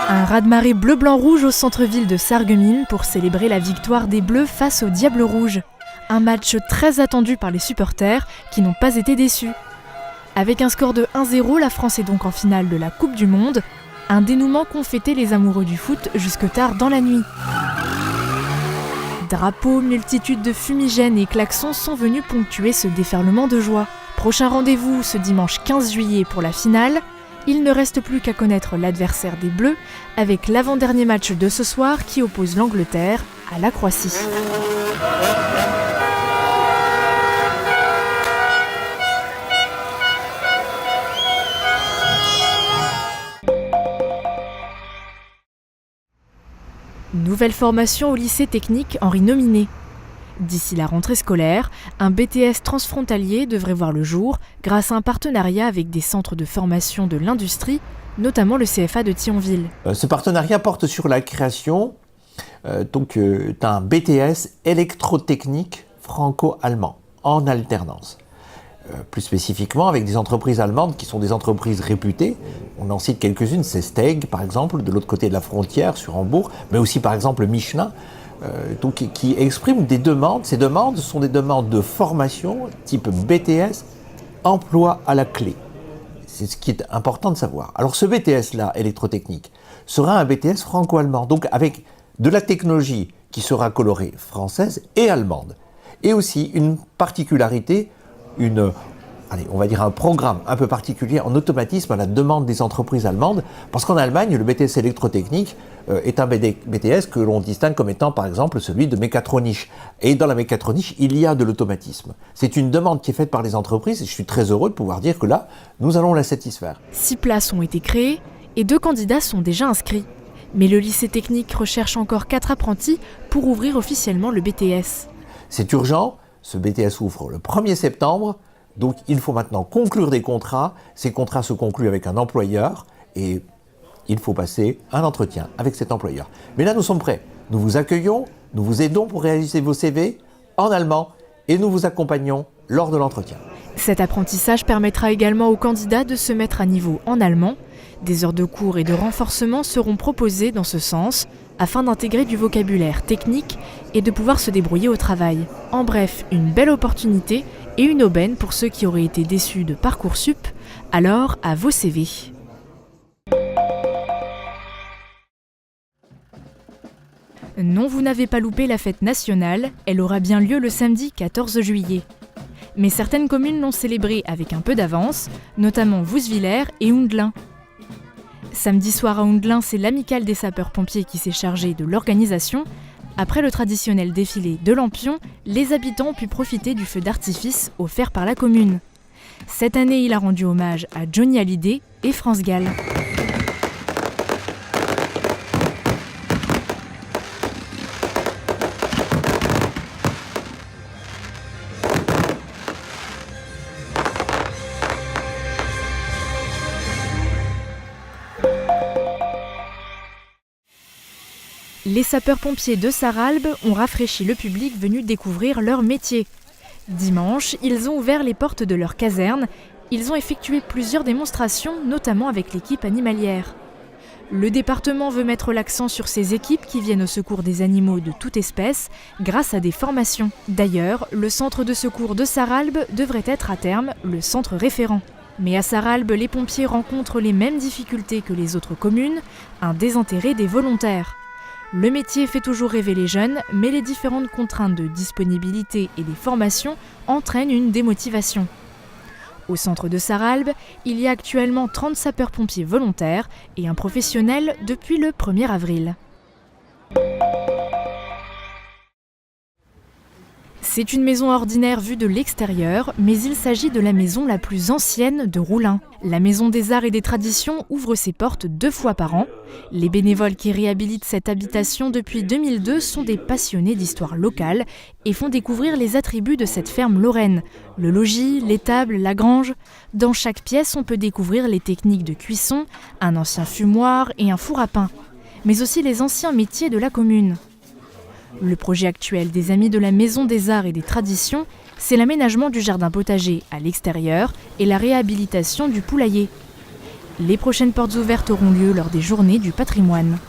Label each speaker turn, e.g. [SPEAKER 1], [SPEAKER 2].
[SPEAKER 1] Un raz-de-marée bleu-blanc-rouge au centre-ville de Sarreguemines pour célébrer la victoire des Bleus face aux Diables Rouges. Un match très attendu par les supporters qui n'ont pas été déçus. Avec un score de 1-0, la France est donc en finale de la Coupe du Monde. Un dénouement qu'ont fêté les amoureux du foot jusque tard dans la nuit. Drapeaux, multitudes de fumigènes et klaxons sont venus ponctuer ce déferlement de joie. Prochain rendez-vous ce dimanche 15 juillet pour la finale. Il ne reste plus qu'à connaître l'adversaire des Bleus avec l'avant-dernier match de ce soir qui oppose l'Angleterre à la Croatie. Nouvelle formation au lycée technique Henri Nominé. D'ici la rentrée scolaire, un BTS transfrontalier devrait voir le jour grâce à un partenariat avec des centres de formation de l'industrie, notamment le CFA de Thionville.
[SPEAKER 2] Ce partenariat porte sur la création d'un BTS électrotechnique franco-allemand en alternance. Plus spécifiquement avec des entreprises allemandes qui sont des entreprises réputées. On en cite quelques-unes, c'est Steg par exemple, de l'autre côté de la frontière, sur Hambourg, mais aussi par exemple Michelin, qui expriment des demandes. Ces demandes sont des demandes de formation type BTS, emploi à la clé. C'est ce qui est important de savoir. Alors ce BTS-là, électrotechnique, sera un BTS franco-allemand, donc avec de la technologie qui sera colorée française et allemande. Et aussi une particularité, on va dire un programme un peu particulier en automatisme à la demande des entreprises allemandes, parce qu'en Allemagne, le BTS électrotechnique est un BTS que l'on distingue comme étant par exemple celui de mécatronique. Et dans la mécatronique, il y a de l'automatisme. C'est une demande qui est faite par les entreprises et je suis très heureux de pouvoir dire que là, nous allons la satisfaire.
[SPEAKER 1] 6 places ont été créées et 2 candidats sont déjà inscrits. Mais le lycée technique recherche encore 4 apprentis pour ouvrir officiellement le BTS.
[SPEAKER 2] C'est urgent, ce BTS ouvre le 1er septembre, donc il faut maintenant conclure des contrats. Ces contrats se concluent avec un employeur et il faut passer un entretien avec cet employeur. Mais là, nous sommes prêts. Nous vous accueillons, nous vous aidons pour réaliser vos CV en allemand et nous vous accompagnons lors de l'entretien.
[SPEAKER 1] Cet apprentissage permettra également aux candidats de se mettre à niveau en allemand. Des heures de cours et de renforcement seront proposées dans ce sens afin d'intégrer du vocabulaire technique et de pouvoir se débrouiller au travail. En bref, une belle opportunité et une aubaine pour ceux qui auraient été déçus de Parcoursup. Alors, à vos CV. Non, vous n'avez pas loupé la fête nationale, elle aura bien lieu le samedi 14 juillet. Mais certaines communes l'ont célébrée avec un peu d'avance, notamment Vousvillers et Houndelin. Samedi soir à Houndelin, c'est l'amicale des sapeurs-pompiers qui s'est chargée de l'organisation. Après le traditionnel défilé de lampions, les habitants ont pu profiter du feu d'artifice offert par la commune. Cette année, il a rendu hommage à Johnny Hallyday et France Gall. Les sapeurs-pompiers de Sarralbe ont rafraîchi le public venu découvrir leur métier. Dimanche, ils ont ouvert les portes de leur caserne. Ils ont effectué plusieurs démonstrations, notamment avec l'équipe animalière. Le département veut mettre l'accent sur ces équipes qui viennent au secours des animaux de toute espèce grâce à des formations. D'ailleurs, le centre de secours de Sarralbe devrait être à terme le centre référent. Mais à Sarralbe, les pompiers rencontrent les mêmes difficultés que les autres communes, un désintérêt des volontaires. Le métier fait toujours rêver les jeunes, mais les différentes contraintes de disponibilité et des formations entraînent une démotivation. Au centre de Sarralbe, il y a actuellement 30 sapeurs-pompiers volontaires et un professionnel depuis le 1er avril. C'est une maison ordinaire vue de l'extérieur, mais il s'agit de la maison la plus ancienne de Roullin. La Maison des Arts et des Traditions ouvre ses portes 2 fois par an. Les bénévoles qui réhabilitent cette habitation depuis 2002 sont des passionnés d'histoire locale et font découvrir les attributs de cette ferme lorraine. Le logis, l'étable, la grange. Dans chaque pièce, on peut découvrir les techniques de cuisson, un ancien fumoir et un four à pain, mais aussi les anciens métiers de la commune. Le projet actuel des Amis de la Maison des Arts et des Traditions, c'est l'aménagement du jardin potager à l'extérieur et la réhabilitation du poulailler. Les prochaines portes ouvertes auront lieu lors des Journées du patrimoine.